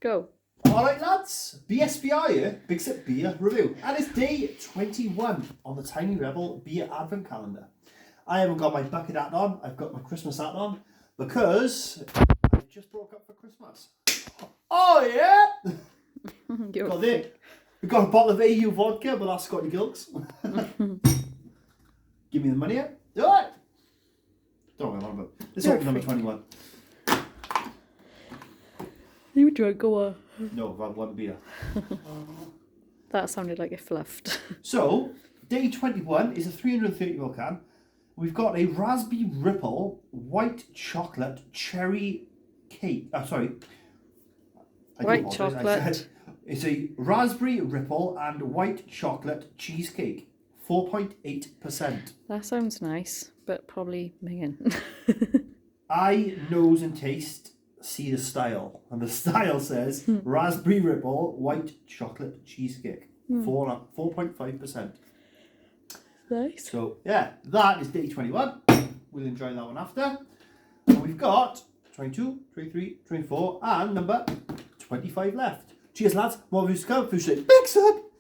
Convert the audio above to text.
Go. Alright lads, BSBI here, Big Sip Beer Review. And it's day 21 on the Tiny Rebel Beer Advent Calendar. I haven't got my bucket hat on, I've got my Christmas hat on, because I just broke up for Christmas. Oh yeah! Got it. We've got a bottle of AU vodka, but that's Scotty Gilks. Give me the money here. Do it! Don't know what I'm on about. Let's open number 21. You drunk or No, I've had one beer. that sounded like it fluffed. So, day 21 is a 330ml can. We've got a Raspberry Ripple white chocolate cherry cake. White chocolate. It's a Raspberry Ripple and white chocolate cheesecake. 4.8%. That sounds nice, but probably minging. Eye, nose and taste see the style. And the style says Raspberry Ripple white chocolate cheesecake. 4.5%. Nice. So, yeah, that is day 21. We'll enjoy that one after. And we've got 22, 23, 24, and number 25 left. Cheers, lads. More views to come. Big Sip.